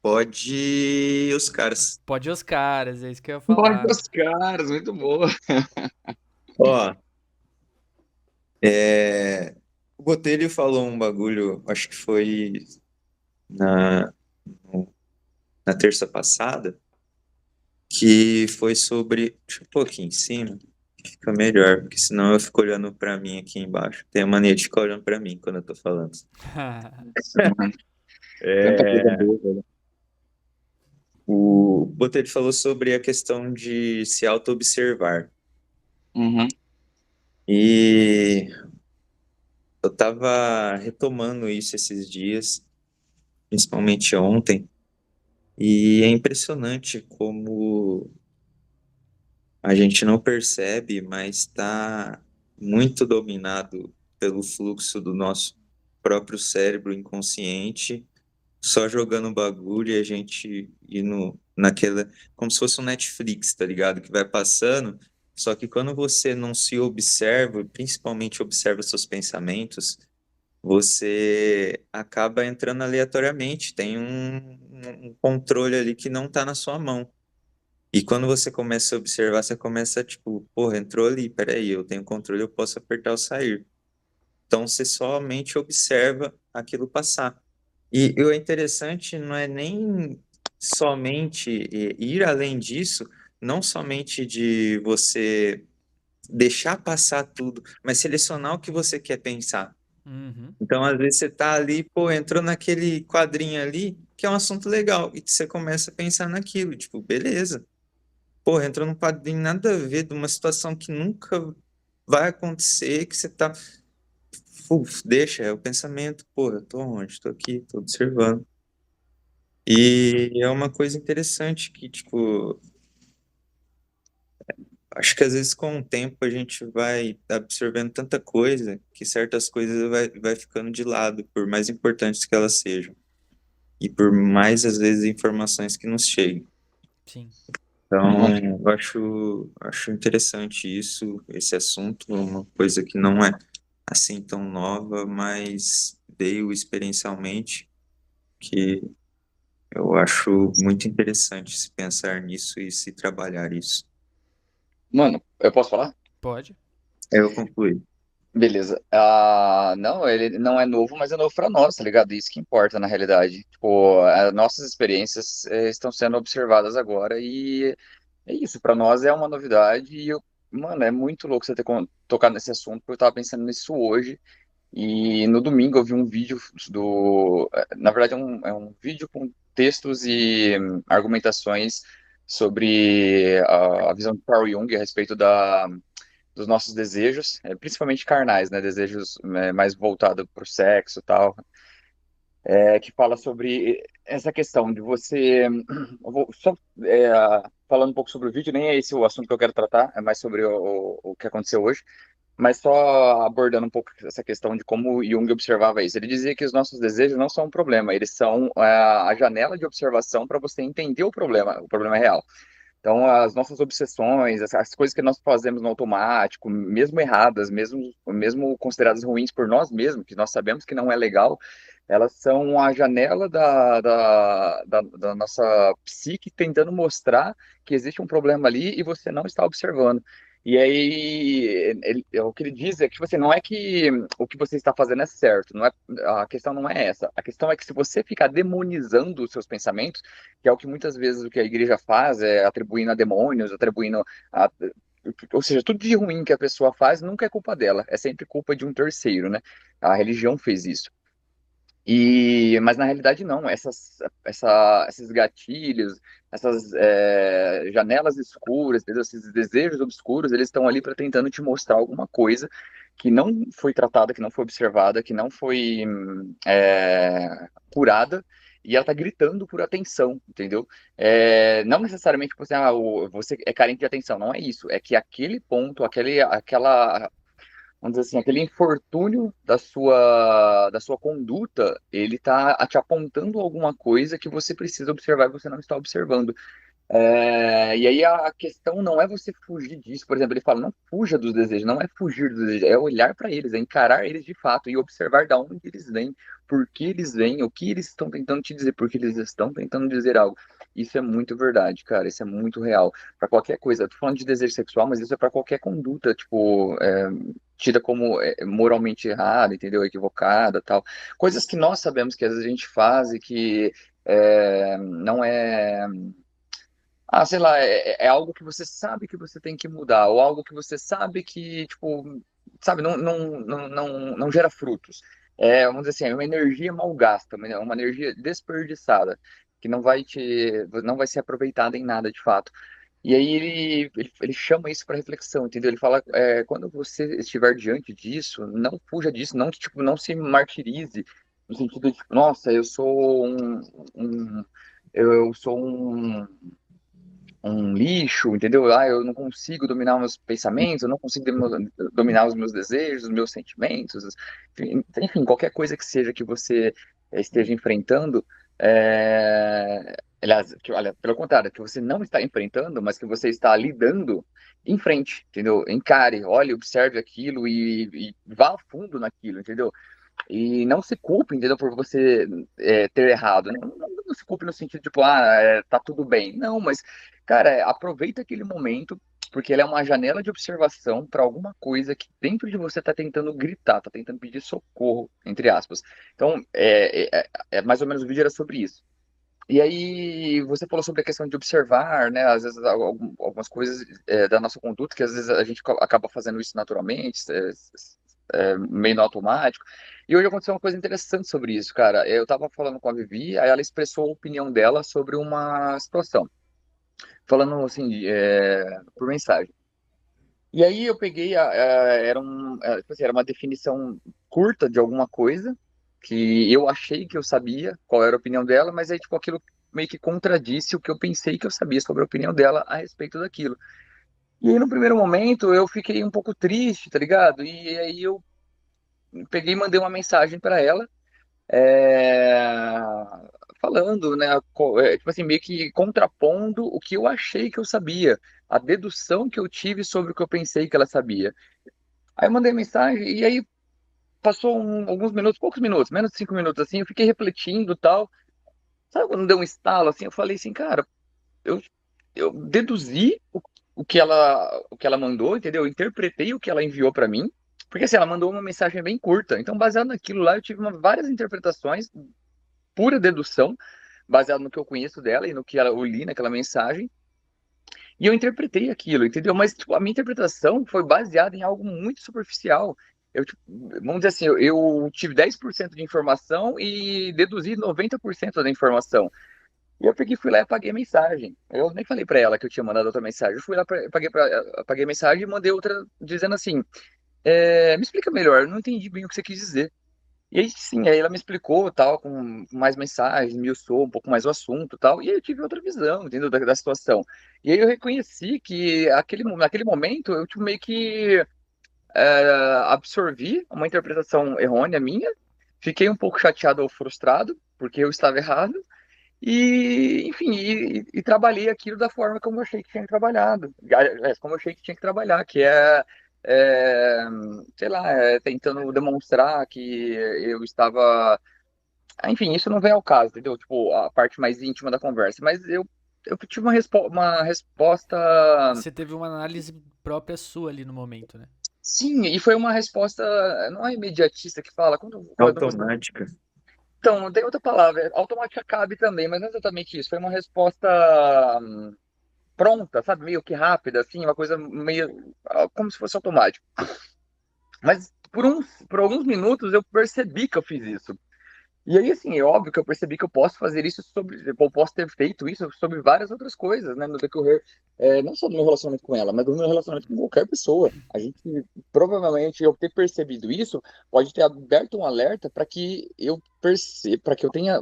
Pode os caras. Pode os caras, é isso que eu ia Pode falar. os caras, muito boa. Ó, o Botelho falou um bagulho, acho que foi na, na terça passada, que foi sobre. Deixa eu pôr aqui em cima, que fica melhor, porque senão eu fico olhando pra mim aqui embaixo. Tenho a mania de ficar olhando pra mim quando eu tô falando. Nossa, mano, tanta coisa É, boa, velho. o Botelho falou sobre a questão de se auto-observar. Uhum. E eu tava retomando isso esses dias, principalmente ontem, e é impressionante como a gente não percebe, mas está muito dominado pelo fluxo do nosso próprio cérebro inconsciente, só jogando bagulho e a gente indo naquela, como se fosse um Netflix, tá ligado? Que vai passando. Só que quando você não se observa, principalmente observa seus pensamentos, você acaba entrando aleatoriamente. Tem um controle ali que não está na sua mão. E quando você começa a observar, você começa, tipo, porra, entrou ali, peraí, eu tenho controle, eu posso apertar ou sair. Então você somente observa aquilo passar. E o interessante não é nem somente ir além disso, não somente de você deixar passar tudo, mas selecionar o que você quer pensar. Uhum. Então, às vezes você tá ali, pô, entrou naquele quadrinho ali, que é um assunto legal, e você começa a pensar naquilo, tipo, beleza. Pô, entrou num quadrinho nada a ver, de uma situação que nunca vai acontecer, que você tá. Deixa, é o pensamento, pô, eu tô onde? Tô aqui, tô observando. E é uma coisa interessante que, tipo, acho que às vezes com o tempo a gente vai absorvendo tanta coisa que certas coisas vai ficando de lado, por mais importantes que elas sejam. E por mais, às vezes, informações que nos cheguem. Sim. Então, Uhum. eu acho interessante isso, esse assunto, uma coisa que não é assim tão nova, mas veio experiencialmente, que eu acho muito interessante se pensar nisso e se trabalhar isso. Mano, eu posso falar? Pode. Eu concluí. Beleza. Não, ele não é novo, mas é novo pra nós, tá ligado? Isso que importa na realidade. Tipo, as nossas experiências estão sendo observadas agora e é isso. Pra nós é uma novidade e, mano, é muito louco você ter tocado nesse assunto, porque eu tava pensando nisso hoje e no domingo eu vi um vídeo na verdade é um vídeo com textos e argumentações sobre a visão de Carl Jung a respeito dos nossos desejos, principalmente carnais, né? Desejos mais voltados para o sexo e tal, que fala sobre essa questão de você. Eu vou só falando um pouco sobre o vídeo, nem é esse o assunto que eu quero tratar, é mais sobre o que aconteceu hoje, mas só abordando um pouco essa questão de como Jung observava isso. Ele dizia que os nossos desejos não são um problema, eles são a janela de observação para você entender o problema real. Então, as nossas obsessões, as coisas que nós fazemos no automático, mesmo erradas, mesmo consideradas ruins por nós mesmos, que nós sabemos que não é legal, elas são a janela da nossa psique tentando mostrar que existe um problema ali e você não está observando. E aí, o que ele diz é que tipo assim, não é que o que você está fazendo é certo, não é, a questão não é essa. A questão é que se você ficar demonizando os seus pensamentos, que é o que muitas vezes o que a igreja faz, é atribuindo a demônios, atribuindo a, ou seja, tudo de ruim que a pessoa faz nunca é culpa dela, é sempre culpa de um terceiro, né? A religião fez isso. Mas na realidade não, esses gatilhos, essas janelas escuras, entendeu? Esses desejos obscuros, eles estão ali para tentando te mostrar alguma coisa que não foi tratada, que não foi observada, que não foi curada, e ela tá gritando por atenção, entendeu? Não necessariamente tipo assim, você é carente de atenção, não é isso, é que aquele ponto, aquela vamos dizer assim, aquele infortúnio da sua conduta, ele tá te apontando alguma coisa que você precisa observar e você não está observando. E aí a questão não é você fugir disso. Por exemplo, ele fala, não fuja dos desejos, não é fugir dos desejos, é olhar para eles, é encarar eles de fato e observar da onde eles vêm, por que eles vêm, o que eles estão tentando te dizer, porque eles estão tentando dizer algo. Isso é muito verdade, cara, isso é muito real. Para qualquer coisa, eu tô falando de desejo sexual, mas isso é para qualquer conduta, tipo, tida como moralmente errada, entendeu? Equivocada, tal. Coisas que nós sabemos que às vezes a gente faz e que não é. Sei lá, é algo que você sabe que você tem que mudar, ou algo que você sabe que, tipo, sabe, não gera frutos. Vamos dizer assim, é uma energia mal gasta, uma energia desperdiçada, que não vai ser aproveitada em nada de fato. E aí ele chama isso para reflexão, entendeu? Ele fala, quando você estiver diante disso, não fuja disso, não, tipo, não se martirize, no sentido de, tipo, nossa, eu sou um lixo, entendeu? Eu não consigo dominar meus pensamentos, eu não consigo dominar os meus desejos, os meus sentimentos, enfim, qualquer coisa que seja que você esteja enfrentando, aliás, olha, pelo contrário, que você não está enfrentando, mas que você está lidando, em frente, entendeu? Encare, olhe, observe aquilo e vá a fundo naquilo, entendeu? E não se culpe, entendeu, por você ter errado. Não se culpe no sentido, tipo, tá tudo bem. Não, mas, cara, aproveita aquele momento, porque ele é uma janela de observação para alguma coisa que dentro de você tá tentando gritar, tá tentando pedir socorro, entre aspas. Então, mais ou menos o vídeo era sobre isso. E aí, você falou sobre a questão de observar, né? Às vezes, algumas coisas da nossa conduta, que às vezes a gente acaba fazendo isso naturalmente, meio no automático. E hoje aconteceu uma coisa interessante sobre isso, cara. Eu tava falando com a Vivi, aí ela expressou a opinião dela sobre uma situação, falando assim, por mensagem. E aí eu peguei, tipo assim, era uma definição curta de alguma coisa, que eu achei que eu sabia qual era a opinião dela, mas aí, tipo, aquilo meio que contradisse o que eu pensei que eu sabia sobre a opinião dela a respeito daquilo. E aí, no primeiro momento, eu fiquei um pouco triste, tá ligado? E aí eu peguei e mandei uma mensagem para ela, é, falando, né, tipo assim, meio que contrapondo o que eu achei que eu sabia, a dedução que eu tive sobre o que eu pensei que ela sabia. Aí eu mandei mensagem e aí passou alguns minutos, poucos minutos, menos de 5 minutos, assim, eu fiquei refletindo e tal. Sabe quando deu um estalo, assim, eu falei assim, cara, eu, eu deduzi o que ela mandou, entendeu? Eu interpretei o que ela enviou para mim, porque assim, ela mandou uma mensagem bem curta. Então, baseado naquilo lá, eu tive várias interpretações, pura dedução, baseado no que eu conheço dela e no que eu li naquela mensagem. E eu interpretei aquilo, entendeu? Mas tipo, a minha interpretação foi baseada em algo muito superficial. Tipo, vamos dizer assim, eu tive 10% de informação e deduzi 90% da informação. E eu peguei, fui lá e apaguei a mensagem. Eu nem falei pra ela que eu tinha mandado outra mensagem. Eu fui lá, apaguei a mensagem e mandei outra dizendo assim: me explica melhor, eu não entendi bem o que você quis dizer. E aí sim, aí ela me explicou, tal, com mais mensagens, me um pouco mais o assunto, tal, e aí eu tive outra visão, entendeu, da situação. E aí eu reconheci que naquele momento eu tipo, meio que absorvi uma interpretação errônea minha, fiquei um pouco chateado ou frustrado, porque eu estava errado, e, enfim, e trabalhei aquilo da forma como eu achei que tinha que trabalhado, aliás, como eu achei que tinha que trabalhar, que é, sei lá, tentando demonstrar que eu estava. Enfim, isso não vem ao caso, entendeu? Tipo, a parte mais íntima da conversa, mas eu tive uma resposta. Você teve uma análise própria sua ali no momento, né? Sim, e foi uma resposta. Não é imediatista que fala, quando você. automática. Então, tem outra palavra, automática cabe também, mas não é exatamente isso. Foi uma resposta pronta, sabe? Meio que rápida, assim, uma coisa meio. Como se fosse automático. Mas por alguns minutos eu percebi que eu fiz isso. E aí, assim, é óbvio que eu percebi que eu posso fazer isso eu posso ter feito isso sobre várias outras coisas, né, no decorrer, não só do meu relacionamento com ela, mas do meu relacionamento com qualquer pessoa. A gente, provavelmente, eu ter percebido isso, pode ter aberto um alerta para que eu perceba,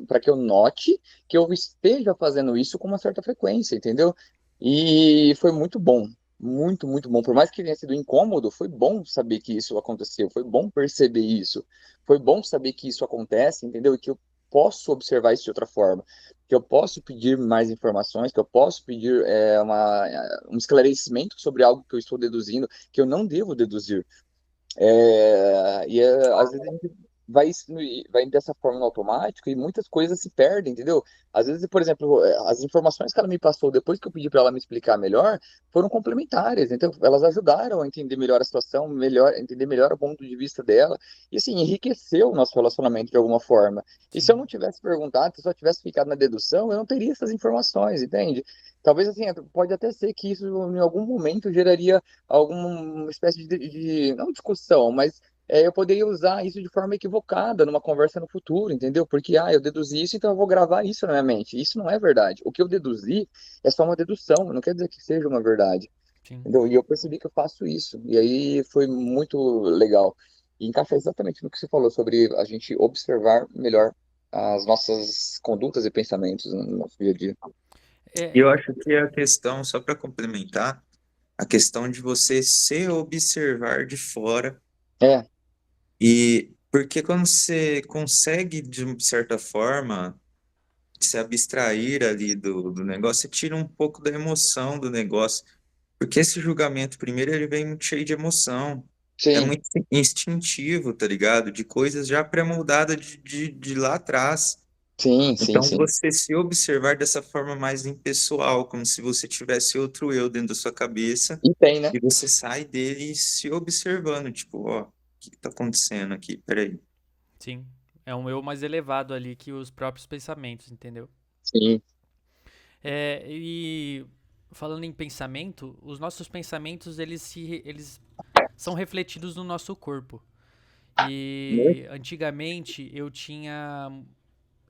para que eu note que eu esteja fazendo isso com uma certa frequência, entendeu? E foi muito bom. Muito, muito bom. Por mais que tenha sido incômodo, foi bom saber que isso aconteceu, foi bom perceber isso. Foi bom saber que isso acontece, entendeu? E que eu posso observar isso de outra forma, que eu posso pedir mais informações, que eu posso pedir um esclarecimento sobre algo que eu estou deduzindo, que eu não devo deduzir. Às vezes a gente vai dessa forma no automático e muitas coisas se perdem, entendeu? Às vezes, por exemplo, as informações que ela me passou depois que eu pedi para ela me explicar melhor foram complementares, então elas ajudaram a entender melhor a situação, entender melhor o ponto de vista dela e assim enriqueceu o nosso relacionamento de alguma forma. E se eu Sim, não tivesse perguntado, se eu só tivesse ficado na dedução, eu não teria essas informações, entende? Talvez assim, pode até ser que isso em algum momento geraria alguma espécie não discussão, mas eu poderia usar isso de forma equivocada numa conversa no futuro, entendeu? Porque, eu deduzi isso, então eu vou gravar isso na minha mente. Isso não é verdade. O que eu deduzi é só uma dedução, não quer dizer que seja uma verdade, sim. entendeu? E eu percebi que eu faço isso. E aí foi muito legal. E encaixa exatamente no que você falou sobre a gente observar melhor as nossas condutas e pensamentos no nosso dia a dia. E É, eu acho que a questão, só para complementar, a questão de você se observar de fora. É, E porque quando você consegue, de certa forma, se abstrair ali do negócio, você tira um pouco da emoção do negócio. Porque esse julgamento, primeiro, ele vem muito cheio de emoção. É sim, muito instintivo, tá ligado? De coisas já pré-moldadas de lá atrás. sim, sim, Então, sim. você se observar dessa forma mais impessoal, como se você tivesse outro eu dentro da sua cabeça, E tem, né? e você sai dele se observando, tipo, ó, o que que tá acontecendo aqui? Peraí. sim. É um eu mais elevado ali que os próprios pensamentos, entendeu? Sim. E falando em pensamento, os nossos pensamentos eles são refletidos no nosso corpo. E antigamente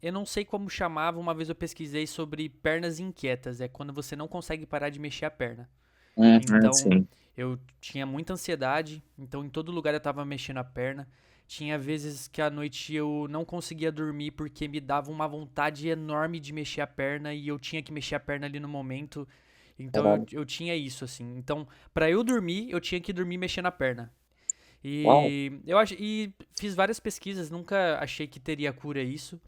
eu não sei como chamava, uma vez eu pesquisei sobre pernas inquietas, é quando você não consegue parar de mexer a perna. Ah, Então, sim. eu tinha muita ansiedade, então em todo lugar eu tava mexendo a perna. Tinha vezes que à noite eu não conseguia dormir porque me dava uma vontade enorme de mexer a perna e eu tinha que mexer a perna ali no momento. Então Caralho. eu tinha isso, assim. Então, pra eu dormir, eu tinha que dormir mexendo a perna. Uau. E fiz várias pesquisas, nunca achei que teria cura isso.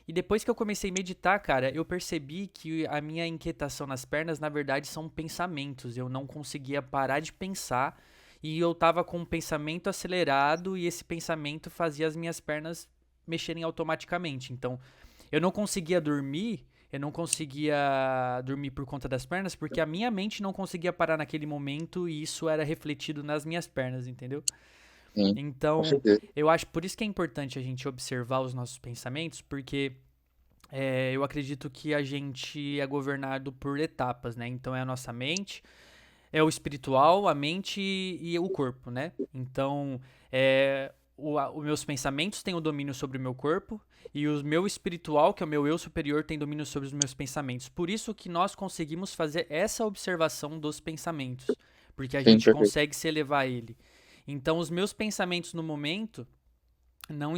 E depois que eu comecei a meditar, cara, eu percebi que a minha inquietação nas pernas, na verdade, são pensamentos. Eu não conseguia parar de pensar e eu tava com um pensamento acelerado e esse pensamento fazia as minhas pernas mexerem automaticamente. Então, eu não conseguia dormir, eu não conseguia dormir por conta das pernas, porque a minha mente não conseguia parar naquele momento e isso era refletido nas minhas pernas, entendeu? Sim, com Então, certeza. eu acho por isso que é importante a gente observar os nossos pensamentos, porque eu acredito que a gente é governado por etapas, né? Então é a nossa mente, é o espiritual, a mente e o corpo, né? Então, os meus pensamentos têm o domínio sobre o meu corpo e o meu espiritual, que é o meu eu superior, tem domínio sobre os meus pensamentos. Por isso que nós conseguimos fazer essa observação dos pensamentos, porque a Sim, gente perfeito. consegue se elevar a ele. Então, os meus pensamentos no momento não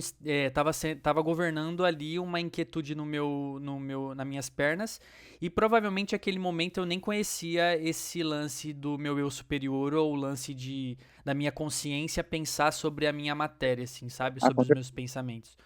tava governando ali uma inquietude nas minhas pernas e provavelmente naquele momento eu nem conhecia esse lance do meu eu superior ou o lance da minha consciência pensar sobre a minha matéria, assim, sabe, Ah, sobre com os certeza. meus pensamentos.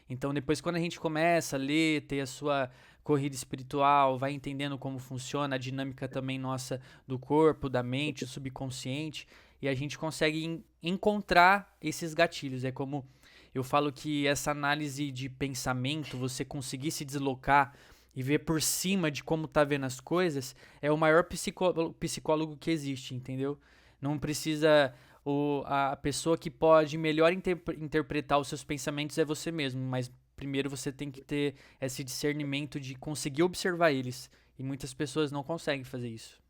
Então depois quando a gente começa a ler, ter a sua corrida espiritual, vai entendendo como funciona a dinâmica também nossa do corpo, da mente, o subconsciente, e a gente consegue encontrar esses gatilhos. É como eu falo que essa análise de pensamento, você conseguir se deslocar e ver por cima de como tá vendo as coisas, é o maior psicólogo que existe, entendeu? Não precisa. A pessoa que pode melhor interpretar os seus pensamentos é você mesmo, mas primeiro você tem que ter esse discernimento de conseguir observar eles. E muitas pessoas não conseguem fazer isso.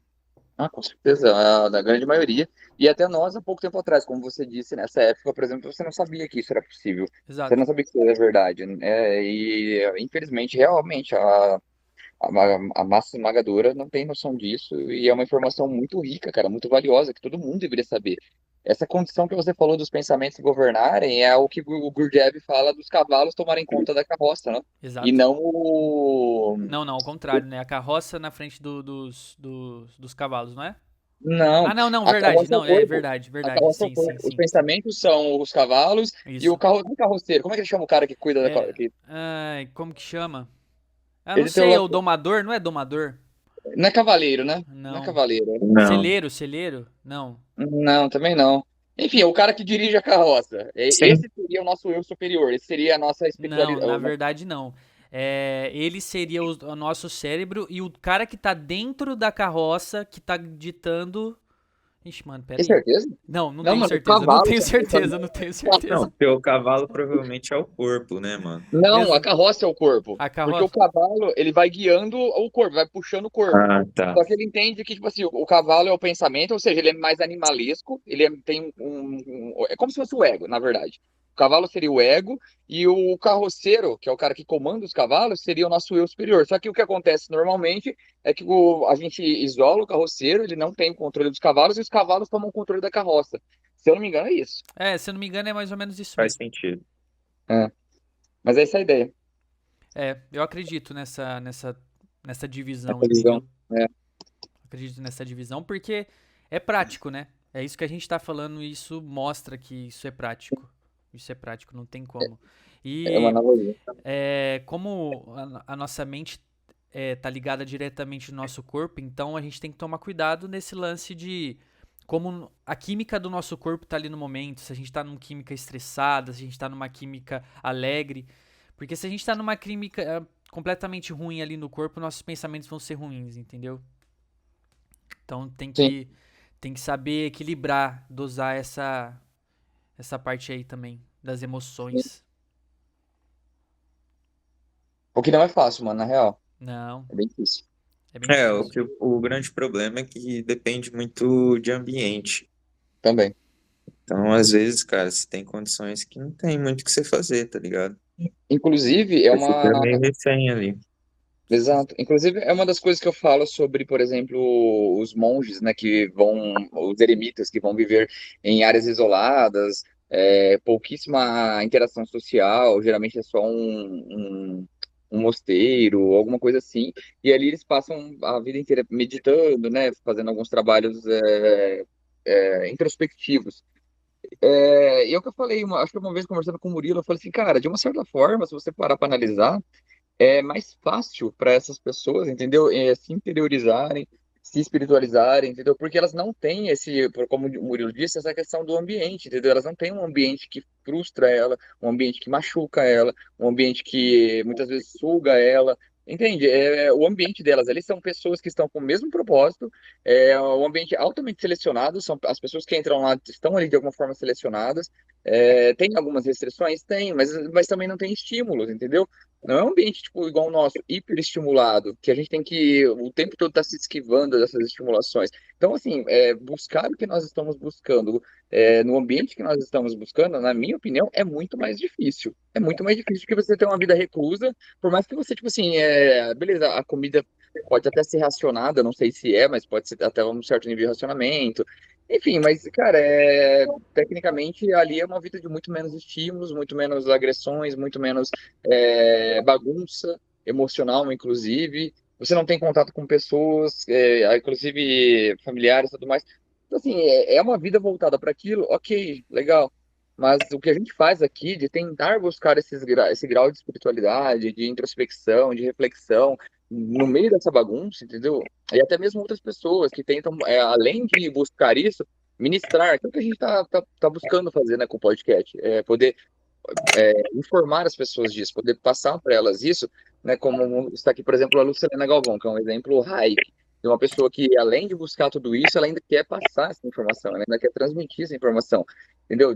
Ah, com certeza, da grande maioria. E até nós, há pouco tempo atrás, como você disse, nessa época, por exemplo, você não sabia que isso era possível. Você Exato. não sabia que isso era verdade. Infelizmente, realmente, a massa esmagadora não tem noção disso. E é uma informação muito rica, cara, muito valiosa, que todo mundo deveria saber. Essa condição que você falou dos pensamentos governarem é o que o Gurdjieff fala dos cavalos tomarem conta da carroça, né? E Exato. não o. Não, não, ao contrário, né? A carroça na frente dos cavalos, não é? Não, Ah, não, não, a verdade. carroça é o Não, é corpo. verdade, A verdade. carroça é o Sim, sim, corpo. Os sim. pensamentos são os cavalos e o Isso. carro, não carroceiro. Como é que ele chama o cara que cuida da É. que Ai, como que chama? Ah, não ele tem o sei, é lado, o domador, não é domador? não é cavaleiro, né? Não é Não. cavaleiro. Não. Celeiro, celeiro? Não. Não, também não. Enfim, é o cara que dirige a carroça. Sim. Esse seria o nosso eu superior. Esse seria a nossa Não, espiritualidade. na verdade não. É, ele seria o nosso cérebro e o cara que tá dentro da carroça que tá ditando. Ixi, mano, Tem peraí. certeza? Não, não Não, tenho mano, os certeza, não cavalos tenho são certeza, não tenho Não, certeza. porque o cavalo provavelmente é o corpo, né, mano? Não, a Ex- carroça é o corpo. a Porque o carroça. cavalo, ele vai guiando o corpo, vai puxando o corpo. Ah, tá. Só que ele entende que, tipo assim, o cavalo é o pensamento, ou seja, ele é mais animalesco, tem é como se fosse o ego, na verdade. O cavalo seria o ego, e o carroceiro, que é o cara que comanda os cavalos, seria o nosso eu superior. Só que o que acontece normalmente é que a gente isola o carroceiro, ele não tem o controle dos cavalos, e os cavalos tomam o controle da carroça. Se eu não me engano, é isso. É, se eu não me engano, é mais ou menos isso Faz mesmo. sentido. É. Mas é essa a ideia, É, eu acredito nessa divisão, essa visão. entendeu? É, Acredito nessa divisão porque é prático, né? É isso que a gente tá falando e isso mostra que isso é prático. Isso é prático, não tem como. é uma E analogia. como a nossa mente tá ligada diretamente no nosso corpo, então a gente tem que tomar cuidado nesse lance de como a química do nosso corpo tá ali no momento, se a gente tá numa química estressada, se a gente tá numa química alegre. Porque se a gente tá numa química completamente ruim ali no corpo, nossos pensamentos vão ser ruins, entendeu? Então Sim. tem que saber equilibrar, dosar essa parte aí também das emoções. O que não é fácil, mano, na real. Não, É bem difícil. é bem É, o difícil. que o grande problema é que depende muito de ambiente. Também. Então, às vezes, cara, você tem condições que não tem muito o que você fazer, tá ligado? Inclusive, é Você uma. fica meio refém ali. Exato. Inclusive, é uma das coisas que eu falo sobre, por exemplo, os monges, né, os eremitas que vão viver em áreas isoladas, pouquíssima interação social, geralmente é só um mosteiro, alguma coisa assim, e ali eles passam a vida inteira meditando, né, fazendo alguns trabalhos introspectivos. E é o que eu falei, acho que uma vez conversando com o Murilo, eu falei assim, cara, de uma certa forma, se você parar para analisar, é mais fácil para essas pessoas, entendeu? Se interiorizarem, se espiritualizarem, entendeu? Porque elas não têm como o Murilo disse, essa questão do ambiente, entendeu? Elas não têm um ambiente que frustra ela, um ambiente que machuca ela, um ambiente que muitas vezes suga ela. Entende? O ambiente delas ali são pessoas que estão com o mesmo propósito, é um ambiente altamente selecionado, são as pessoas que entram lá estão ali de alguma forma selecionadas. Tem algumas restrições? Tem, mas também não tem estímulos, entendeu? Não é um ambiente tipo igual o nosso, hiperestimulado, que a gente tem que o tempo todo estar se esquivando dessas estimulações. Então, assim, buscar o que nós estamos buscando no ambiente que nós estamos buscando, na minha opinião, é muito mais difícil. É muito mais difícil que você ter uma vida reclusa, por mais que você, tipo assim, beleza, a comida pode até ser racionada, não sei se é, mas pode ser até um certo nível de racionamento. Enfim, mas, cara, tecnicamente ali é uma vida de muito menos estímulos, muito menos agressões, muito menos bagunça emocional, inclusive. Você não tem contato com pessoas, inclusive familiares e tudo mais. Então, assim, é uma vida voltada para aquilo, ok, legal. Mas o que a gente faz aqui de tentar buscar esse grau de espiritualidade, de introspecção, de reflexão, no meio dessa bagunça, entendeu? E até mesmo outras pessoas que tentam, além de buscar isso, ministrar, aquilo que a gente tá buscando fazer, né, com o podcast, poder informar as pessoas disso, poder passar para elas isso, né? Como está aqui, por exemplo, a Lucilena Galvão, que é um exemplo high de uma pessoa que, além de buscar tudo isso, ela ainda quer passar essa informação, ela ainda quer transmitir essa informação, entendeu?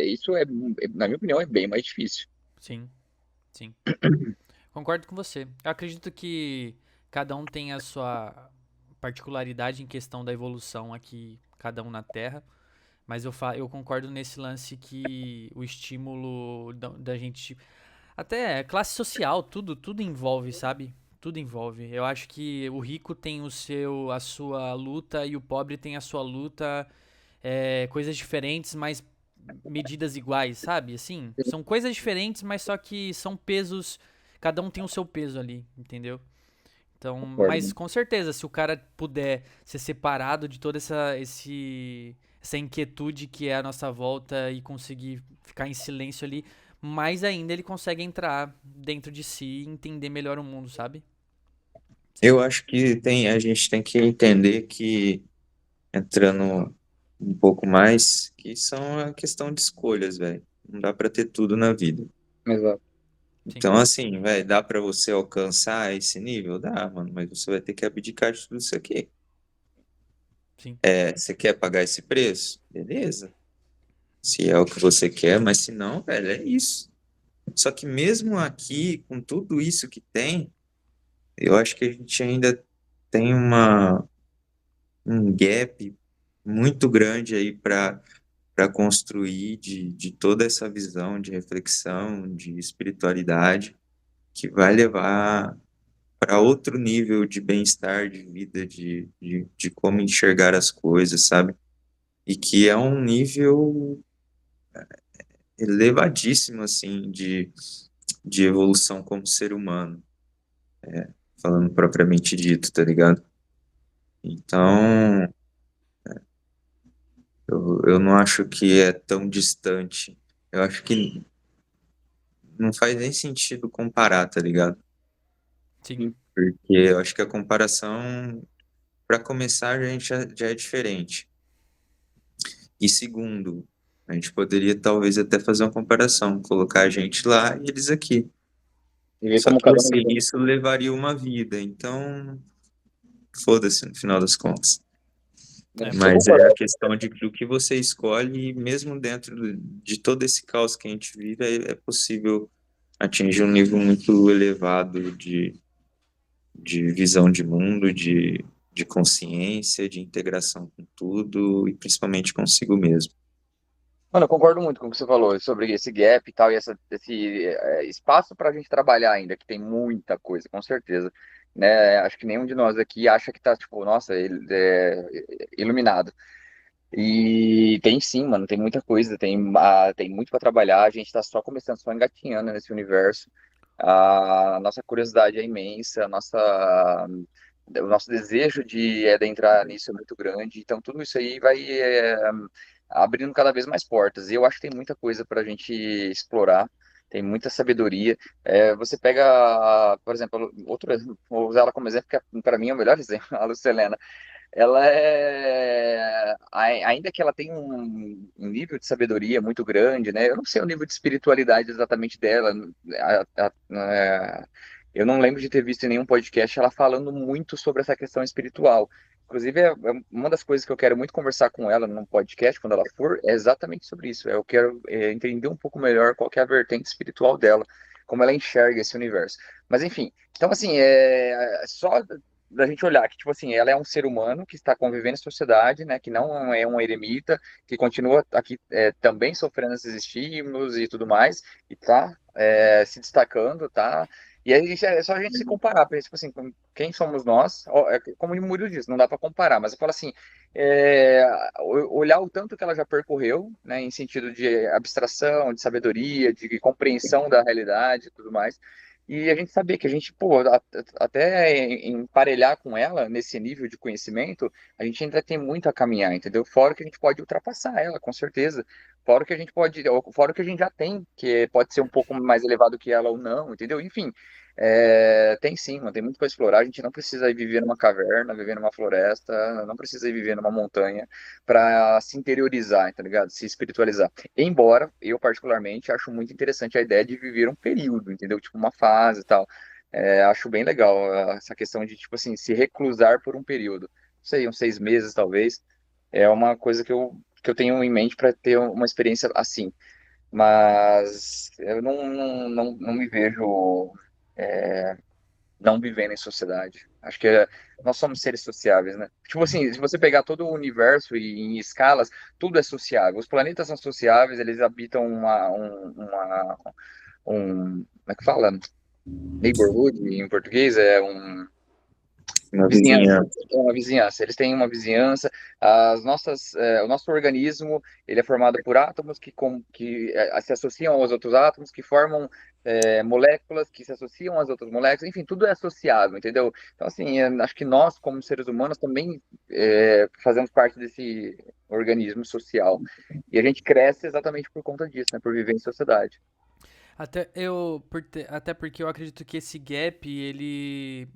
Isso na minha opinião, é bem mais difícil. Sim, sim. Concordo com você. Eu acredito que cada um tem a sua particularidade em questão da evolução aqui, cada um na Terra. Mas eu concordo nesse lance que o estímulo da gente. Até classe social, tudo envolve, sabe? Tudo envolve. Eu acho que o rico tem a sua luta e o pobre tem a sua luta. Coisas diferentes, mas medidas iguais, sabe? Assim, são coisas diferentes, mas só que são pesos. Cada um tem o seu peso ali, entendeu? Então, mas Concordo. com certeza, se o cara puder ser separado de toda essa inquietude que é a nossa volta e conseguir ficar em silêncio ali, mais ainda ele consegue entrar dentro de si e entender melhor o mundo, sabe? Eu acho que a gente tem que entender que, entrando um pouco mais, que são a questão de escolhas, velho. Não dá pra ter tudo na vida. Exato. Sim, Então, assim, velho, dá pra você alcançar esse nível? Dá, mano, mas você vai ter que abdicar de tudo isso aqui. sim, Você quer pagar esse preço? Beleza. Se é o que você quer, mas se não, velho, é isso. Só que mesmo aqui, com tudo isso que tem, eu acho que a gente ainda tem um gap muito grande aí para construir de toda essa visão de reflexão, de espiritualidade, que vai levar para outro nível de bem-estar, de vida, de como enxergar as coisas, sabe? E que é um nível elevadíssimo, assim, de evolução como ser humano, falando propriamente dito, tá ligado? Então, eu não acho que é tão distante. Eu acho que não faz nem sentido comparar, tá ligado? sim, Porque eu acho que a comparação, para começar, a gente já é diferente. E segundo, a gente poderia talvez até fazer uma comparação, colocar a gente lá e eles aqui. E ver Só como que cada um assim, lida. isso levaria uma vida, então foda-se no final das contas. Né? Eu Mas é concordo. a questão do que você escolhe, e mesmo dentro de todo esse caos que a gente vive, é possível atingir um nível muito elevado de visão de mundo, de consciência, de integração com tudo e principalmente consigo mesmo. Mano, eu concordo muito com o que você falou sobre esse gap e tal, e esse espaço para a gente trabalhar ainda, que tem muita coisa, com certeza. Né? Acho que nenhum de nós aqui acha que tá, tipo, nossa, iluminado. E tem sim, mano, tem muita coisa, tem muito para trabalhar, a gente tá só começando, só engatinhando nesse universo. A nossa curiosidade é imensa, o nosso desejo de adentrar nisso é muito grande, então tudo isso aí vai abrindo cada vez mais portas. E eu acho que tem muita coisa para a gente explorar, tem muita sabedoria. Você pega, por exemplo, vou usar ela como exemplo, que para mim é o melhor exemplo, a Lucelena. Ela ainda que ela tenha um nível de sabedoria muito grande, né? Eu não sei o nível de espiritualidade exatamente dela. Eu não lembro de ter visto em nenhum podcast ela falando muito sobre essa questão espiritual. Inclusive, é uma das coisas que eu quero muito conversar com ela num podcast, quando ela for, é exatamente sobre isso. Eu quero entender um pouco melhor qual que é a vertente espiritual dela, como ela enxerga esse universo. Mas, enfim, então, assim, só da gente olhar que, tipo assim, ela é um ser humano que está convivendo em sociedade, né, que não é um eremita, que continua aqui também sofrendo esses estímulos e tudo mais, e tá se destacando, tá? E aí é só a gente se comparar, porque, tipo assim, quem somos nós? Ó, como o Murilo disse, não dá para comparar, mas eu falo assim, é, olhar o tanto que ela já percorreu, né, em sentido de abstração, de sabedoria, de compreensão da realidade e tudo mais, e a gente saber que a gente, pô, até emparelhar com ela nesse nível de conhecimento, a gente ainda tem muito a caminhar, entendeu? Fora que a gente pode ultrapassar ela, com certeza. Fora que a gente pode, fora que a gente já tem, que pode ser um pouco mais elevado que ela ou não, entendeu? Enfim, tem sim, mano, tem muito para explorar. A gente não precisa ir viver numa caverna, viver numa floresta, não precisa ir viver numa montanha para se interiorizar, tá ligado? Se espiritualizar. Embora eu, particularmente, acho muito interessante a ideia de viver um período, entendeu? Tipo, uma fase e tal. Acho bem legal essa questão de, tipo assim, se reclusar por um período. Não sei, uns 6 meses, talvez. É uma coisa que eu tenho em mente para ter uma experiência assim. Mas eu não me vejo não vivendo em sociedade. Acho que nós somos seres sociáveis, né? Tipo assim, se você pegar todo o universo e em escalas, tudo é sociável. Os planetas são sociáveis, eles habitam como é que fala? Neighborhood em português é Uma Vizinhança, vizinhança. é uma vizinhança. Eles têm uma vizinhança. O nosso organismo, ele é formado por átomos que se associam aos outros átomos, que formam moléculas que se associam às outras moléculas. Enfim, tudo é associável, entendeu? Então, assim, acho que nós, como seres humanos, também fazemos parte desse organismo social. E a gente cresce exatamente por conta disso, né? Por viver em sociedade. Até porque eu acredito que esse gap, ele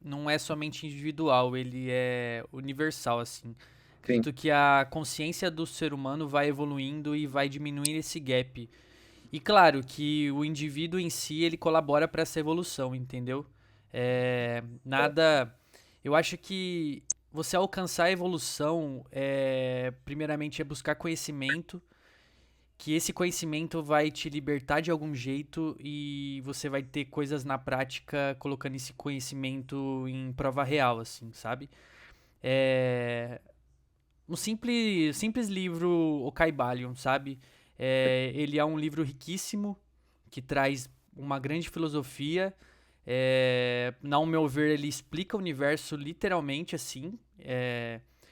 não é somente individual, ele é universal, assim. Sim, Acredito que a consciência do ser humano vai evoluindo e vai diminuindo esse gap. E claro que o indivíduo em si, ele colabora para essa evolução, entendeu? Nada. Eu acho que você alcançar a evolução, primeiramente, é buscar conhecimento, que esse conhecimento vai te libertar de algum jeito e você vai ter coisas na prática colocando esse conhecimento em prova real, assim, sabe? É, um simples livro Ocaibalion, sabe? Ele é um livro riquíssimo que traz uma grande filosofia. Ao meu ver, ele explica o universo literalmente assim.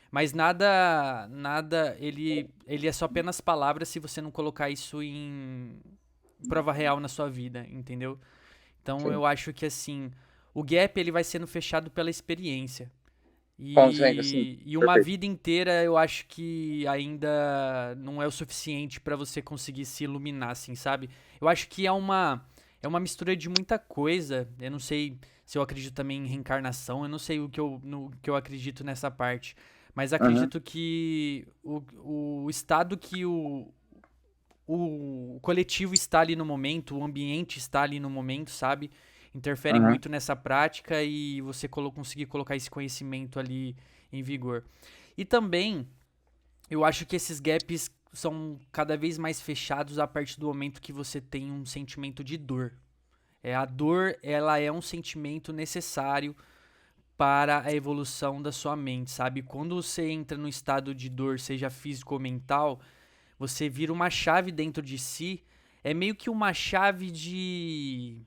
Mas ele é só apenas palavras se você não colocar isso em prova real na sua vida, entendeu? Então sim. eu acho que assim, o gap ele vai sendo fechado pela experiência. Consegue, sim. E uma Perfeito. vida inteira eu acho que ainda não é o suficiente pra você conseguir se iluminar, assim, sabe? Eu acho que é uma mistura de muita coisa. Eu não sei se eu acredito também em reencarnação, eu não sei no que eu acredito nessa parte. Mas Uhum, acredito que o estado que o coletivo está ali no momento, o ambiente está ali no momento, sabe? Interfere uhum. muito nessa prática e você conseguir colocar esse conhecimento ali em vigor. E também, eu acho que esses gaps são cada vez mais fechados a partir do momento que você tem um sentimento de dor. A dor, ela é um sentimento necessário para a evolução da sua mente, sabe? Quando você entra no estado de dor, seja físico ou mental, você vira uma chave dentro de si. É meio que uma chave de.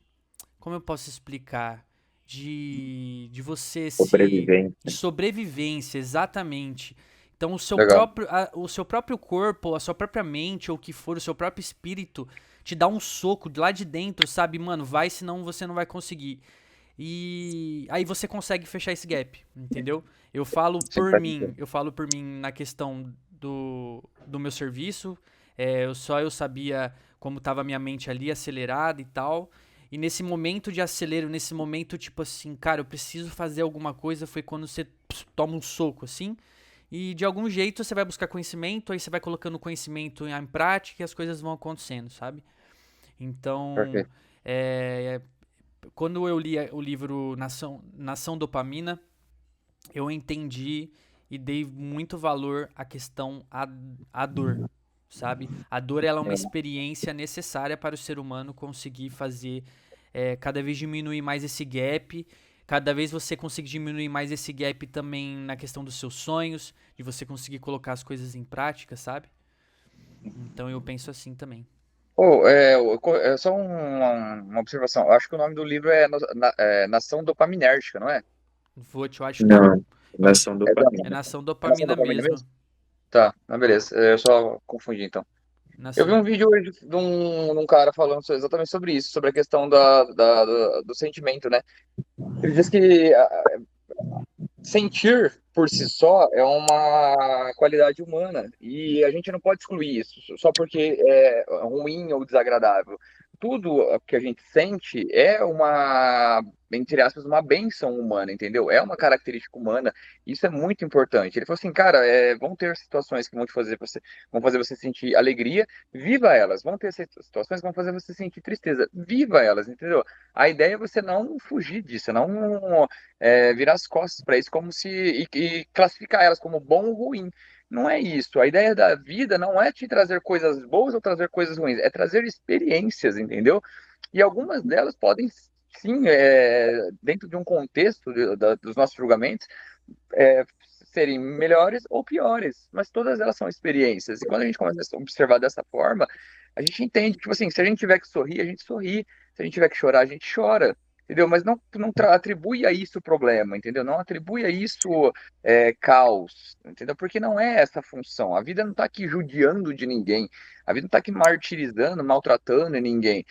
Como eu posso explicar? De você se. De Sobrevivência. sobrevivência, exatamente. Então, Legal. o seu próprio corpo, a sua própria mente, ou o que for, o seu próprio espírito, te dá um soco de lá de dentro, sabe? Mano, vai, senão você não vai conseguir. E aí você consegue fechar esse gap, entendeu? Sim, faz sentido. Eu falo por mim na questão do meu serviço. Eu sabia como estava a minha mente ali acelerada e tal. E nesse momento de acelero, nesse momento tipo assim, cara, eu preciso fazer alguma coisa, foi quando você toma um soco assim. E de algum jeito você vai buscar conhecimento, aí você vai colocando conhecimento em prática e as coisas vão acontecendo, sabe? Então, Perfeito. é, quando eu li o livro Nação Dopamina, eu entendi e dei muito valor à questão à dor, sabe? A dor ela é uma experiência necessária para o ser humano conseguir fazer cada vez diminuir mais esse gap, cada vez você conseguir diminuir mais esse gap também na questão dos seus sonhos, de você conseguir colocar as coisas em prática, sabe? Então eu penso assim também. É só uma observação. Eu acho que o nome do livro é, Nação Dopaminérgica, não é? Eu acho que não. Não, Eu acho nação É, é dopamina. nação é Nação dopamina Dopamina mesmo. mesmo? Tá, beleza. Eu só confundi então. Eu vi Nação. um vídeo hoje de um cara falando exatamente sobre isso, sobre a questão do sentimento, né? Ele diz que sentir por si só é uma qualidade humana e a gente não pode excluir isso só porque é ruim ou desagradável. Tudo que a gente sente é entre aspas, uma benção humana, entendeu? É uma característica humana. Isso é muito importante. Ele falou assim, cara, vão ter situações que vão fazer você sentir alegria, viva elas. Vão ter situações que vão fazer você sentir tristeza, viva elas, entendeu? A ideia é você não fugir disso, não virar as costas para isso como se e classificar elas como bom ou ruim. Não é isso. A ideia da vida não é te trazer coisas boas ou trazer coisas ruins, é trazer experiências, entendeu? E algumas delas podem, sim, dentro de um contexto dos nossos julgamentos, é, serem melhores ou piores, mas todas elas são experiências. E quando a gente começa a observar dessa forma, a gente entende que, tipo assim, se a gente tiver que sorrir, a gente sorri. Se a gente tiver que chorar, a gente chora. entendeu? Mas não atribui a isso problema, entendeu? Não atribui a isso caos, entendeu? Porque não é essa a função. A vida não está aqui judiando de ninguém, a vida não está aqui martirizando, maltratando ninguém.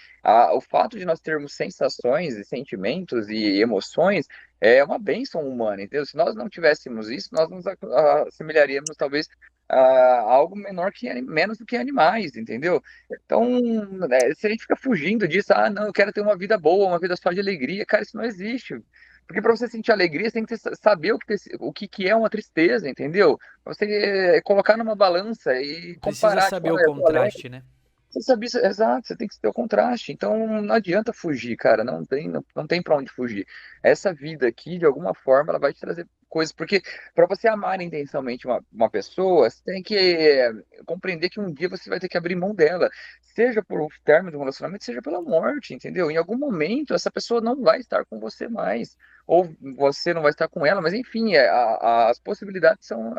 O fato de nós termos sensações e sentimentos e emoções é uma bênção humana, entendeu? Se nós não tivéssemos isso, nós nos assemelharíamos talvez a algo menor menos do que animais, entendeu? Então, se a gente fica fugindo disso, não, eu quero ter uma vida boa, uma vida só de alegria, cara, isso não existe. Porque para você sentir alegria, você tem que saber o que é uma tristeza, entendeu? Você colocar numa balança e Precisa comparar, tipo, saber o eu tô alegre. contraste, né? Você sabe isso, exato, você tem que ter o contraste. Então não adianta fugir, cara, não tem para onde fugir. Essa vida aqui, de alguma forma, ela vai te trazer coisas, porque para você amar intensamente uma pessoa, você tem que compreender que um dia você vai ter que abrir mão dela, seja por um término de um relacionamento, seja pela morte, entendeu? Em algum momento essa pessoa não vai estar com você mais, ou você não vai estar com ela, mas enfim, as possibilidades são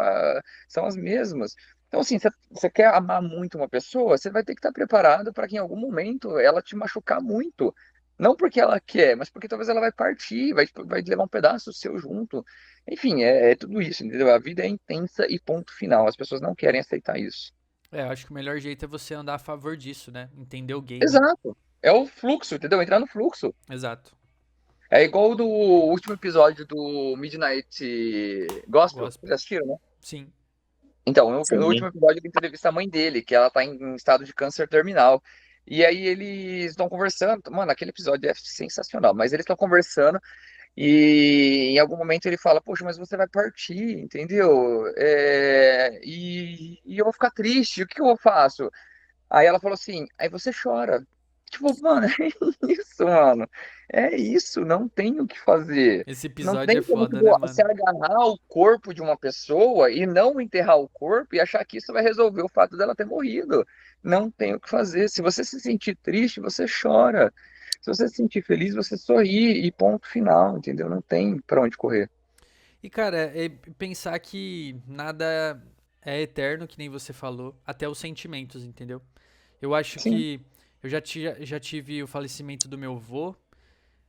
as mesmas. Então, assim, você quer amar muito uma pessoa, você vai ter que estar preparado para que em algum momento ela te machucar muito. Não porque ela quer, mas porque talvez ela vai partir, vai levar um pedaço seu junto. Enfim, é tudo isso, entendeu? A vida é intensa e ponto final. As pessoas não querem aceitar isso. É, eu acho que o melhor jeito é você andar a favor disso, né? Entender o game. Exato. É o fluxo, entendeu? Entrar no fluxo. Exato. É igual do último episódio do Midnight Gospel. Vocês Gospel. assistiram, né? Sim. Então, no último Sim. episódio ele entrevista a mãe dele, que ela tá em estado de câncer terminal. E aí eles estão conversando. Mano, aquele episódio é sensacional, mas eles estão conversando e em algum momento ele fala, poxa, mas você vai partir, entendeu? E eu vou ficar triste, o que eu faço? Aí ela falou assim, aí você chora. Tipo, mano, é isso, mano. É isso, não tem o que fazer. Esse Não episódio é tem como foda, né, você mano? agarrar o corpo de uma pessoa e não enterrar o corpo e achar que isso vai resolver o fato dela ter morrido. Não tem o que fazer. Se você se sentir triste, você chora. Se você se sentir feliz, você sorri e ponto final, entendeu? Não tem pra onde correr. E, cara, é pensar que nada é eterno, que nem você falou, até os sentimentos, entendeu? Eu acho Sim, que eu já tive o falecimento do meu avô,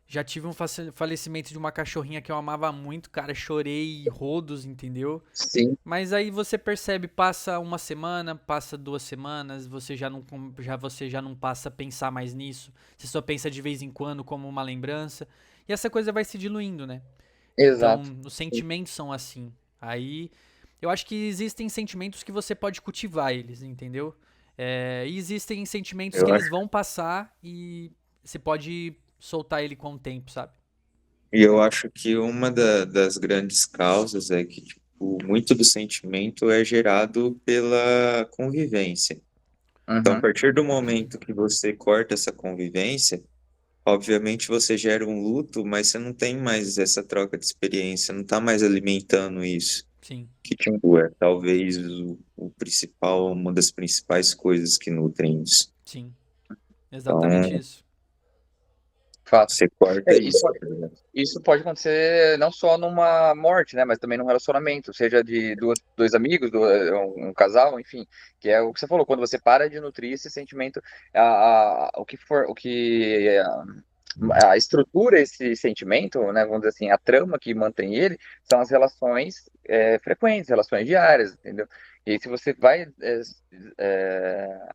já tive um falecimento de uma cachorrinha que eu amava muito, cara, chorei rodos, entendeu? sim, Mas aí você percebe, passa uma semana, passa 2 semanas, você já não passa a pensar mais nisso. Você só pensa de vez em quando como uma lembrança. E essa coisa vai se diluindo, né? exato. Então, os sentimentos são assim. Aí, eu acho que existem sentimentos que você pode cultivar eles, entendeu? E existem sentimentos que Eu eles acho, vão passar e você pode soltar ele com o tempo, sabe? e eu acho que uma das grandes causas é que, tipo, muito do sentimento é gerado pela convivência. Então, a Uhum. partir do momento que você corta essa convivência, obviamente você gera um luto, mas você não tem mais essa troca de experiência, não está mais alimentando isso, Sim, que, tipo, é talvez o principal, uma das principais coisas que nutrem isso. sim. Exatamente Então, isso. Fato. você corta Isso, isso, tá ligado? isso pode acontecer não só numa morte, né, mas também num relacionamento, seja de dois amigos, um casal, enfim, que é o que você falou, quando você para de nutrir esse sentimento, o que for, a estrutura esse sentimento, né, vamos dizer assim, a trama que mantém ele, são as relações frequentes, relações diárias, entendeu? E aí, se você vai é,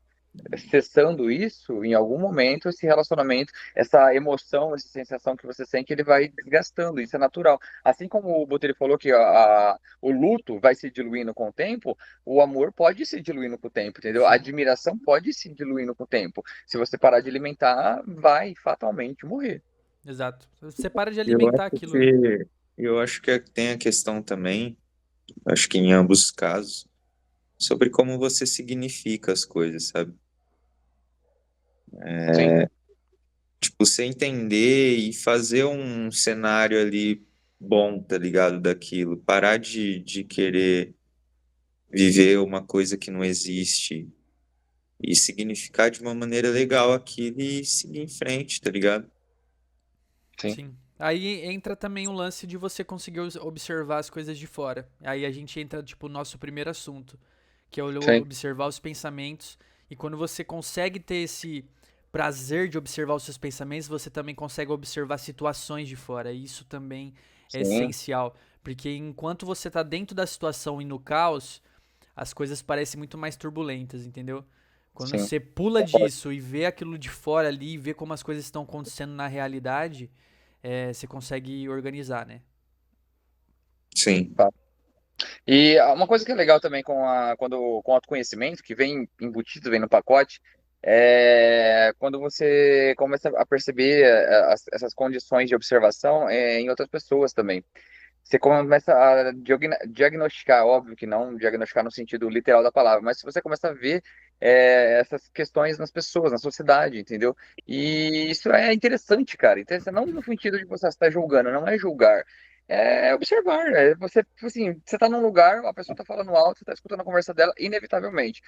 cessando isso, em algum momento, esse relacionamento, essa emoção, essa sensação que você sente, ele vai desgastando, isso é natural. Assim como o Botelho falou que o luto vai se diluindo com o tempo, o amor pode se diluindo com o tempo, entendeu? A Sim, admiração pode se diluindo com o tempo. Se você parar de alimentar, vai fatalmente morrer. exato. Você para de Eu alimentar acho aquilo, né? que, eu acho que tem a questão também, acho que em ambos os casos, sobre como você significa as coisas, sabe? Sim, Tipo, você entender e fazer um cenário ali bom, tá ligado? Daquilo. Parar de querer viver uma coisa que não existe e significar de uma maneira legal aquilo e seguir em frente, tá ligado? sim, Sim. Aí entra também o lance de você conseguir observar as coisas de fora. Aí a gente entra, tipo, no nosso primeiro assunto, que é sim. observar os pensamentos. E quando você consegue ter esse prazer de observar os seus pensamentos, você também consegue observar situações de fora. E isso também é Sim, essencial, porque enquanto você tá dentro da situação e no caos, as coisas parecem muito mais turbulentas, entendeu? Quando sim. você pula disso e vê aquilo de fora ali, e vê como as coisas estão acontecendo na realidade, você consegue organizar, né? Sim, E uma coisa que é legal também com o autoconhecimento, que vem embutido, vem no pacote, é quando você começa a perceber essas condições de observação em outras pessoas também. Você começa a diagnosticar, óbvio que não diagnosticar no sentido literal da palavra, mas você começa a ver essas questões nas pessoas, na sociedade, entendeu? E isso é interessante, cara. Interessante, não no sentido de você estar julgando, não é julgar. É observar. Você, tipo assim, você tá num lugar, a pessoa tá falando alto, você tá escutando a conversa dela, inevitavelmente.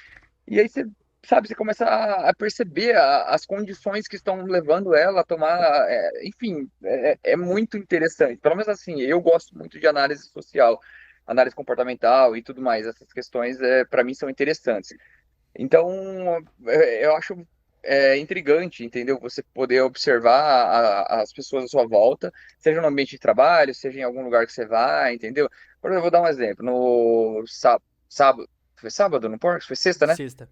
E aí você, sabe, você começa a perceber as condições que estão levando ela a tomar, enfim, é muito interessante. Pelo menos assim, eu gosto muito de análise social, análise comportamental e tudo mais. Essas questões, para mim, são interessantes. Então, eu acho intrigante, entendeu? Você poder observar as pessoas à sua volta, seja no ambiente de trabalho, seja em algum lugar que você vai, entendeu? Por exemplo, eu vou dar um exemplo. No sábado, foi sábado no Porcos? Foi sexta, né? Sexta.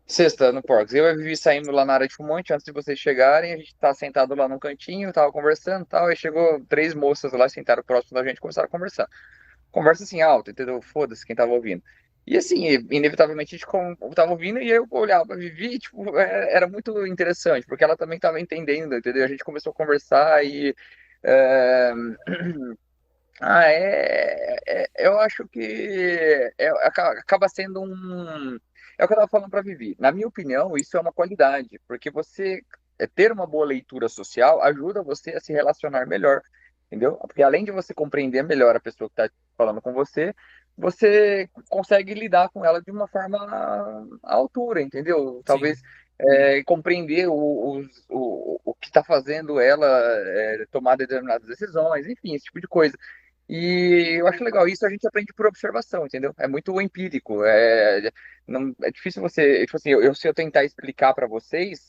Sexta no Porcos. Eu e a Vivi saímos lá na área de fumante antes de vocês chegarem. A gente tá sentado lá num cantinho, tava conversando e tal. Aí chegou três moças lá, sentaram próximo da gente e começaram a conversar. Conversa assim alta, entendeu? Foda-se quem tava ouvindo. E assim, inevitavelmente a gente tava ouvindo e eu olhava pra Vivi e, tipo, era muito interessante, porque ela também tava entendendo, entendeu? A gente começou a conversar e. é, eu acho que acaba sendo um. É o que eu estava falando para Vivi. Na minha opinião, isso é uma qualidade, porque você ter uma boa leitura social ajuda você a se relacionar melhor, entendeu? Porque além de você compreender melhor a pessoa que está falando com você, você consegue lidar com ela de uma forma à altura, entendeu? Sim, Talvez compreender o que está fazendo ela tomar determinadas decisões, enfim, esse tipo de coisa. E eu acho legal, isso a gente aprende por observação, entendeu? É muito empírico. Não, é difícil você. Tipo assim, se eu tentar explicar para vocês,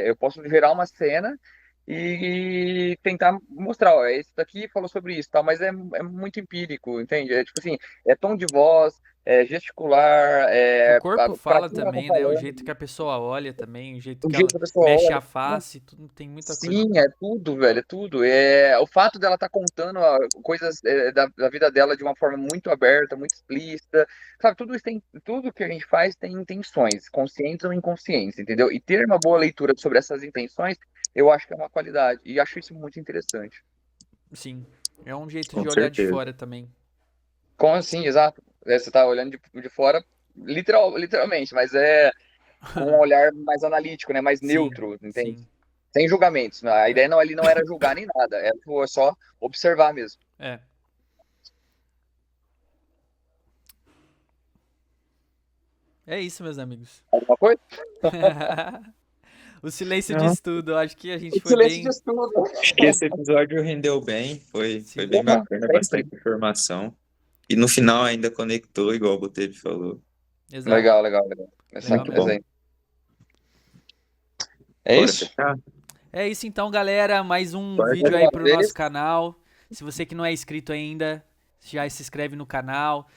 eu posso gerar uma cena e tentar mostrar, ó, esse daqui falou sobre isso, tal, mas é muito empírico, entende? É tipo assim, é tom de voz, é gesticular, o corpo para fala quem ela tá também, né? O falando, jeito que a pessoa olha também, o jeito o que jeito ela que a pessoa mexe olha. a face, tudo, tem muita coisa. Sim, é tudo, velho, é tudo. O fato dela estar contando coisas da vida dela de uma forma muito aberta, muito explícita, sabe? Tudo isso tudo que a gente faz tem intenções, conscientes ou inconscientes, entendeu? E ter uma boa leitura sobre essas intenções, eu acho que é uma qualidade. E acho isso muito interessante. Sim, é um jeito com de olhar de certeza. fora também. Como assim, exato? Você está olhando de fora, literalmente, mas com um olhar mais analítico, né? Mais Sim, neutro, entende? sim. Sem julgamentos. A É, ideia não, ali não era julgar nem nada, era tipo, só observar mesmo. é. É isso, meus amigos. Alguma coisa? O silêncio Não, diz tudo. Eu acho que a gente O foi silêncio bem. diz tudo. acho que esse episódio rendeu bem, foi Sim, bem bacana, Sempre. bastante informação. E no final ainda conectou, igual o Botelho falou. exato. Legal, legal, legal. Legal Muito Excelente bom. mesmo. exemplo. É Bora isso? fechar? É isso então, galera. Mais um Bora. vídeo Mais aí uma pro nosso vez, canal. Se você que não é inscrito ainda, já se inscreve no canal.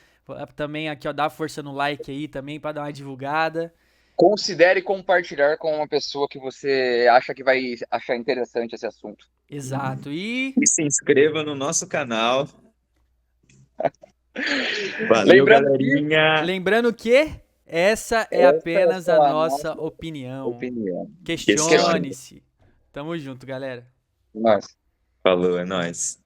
Também aqui, ó, dá força no like aí também pra dar uma divulgada. considere compartilhar com uma pessoa que você acha que vai achar interessante esse assunto. Exato. E E se inscreva no nosso canal. Valeu, Lembrando que galerinha. lembrando que essa é essa é apenas a só a nossa nossa opinião. opinião. Questione. Questione-se. Tamo junto, galera. Nossa. Falou, é nóis.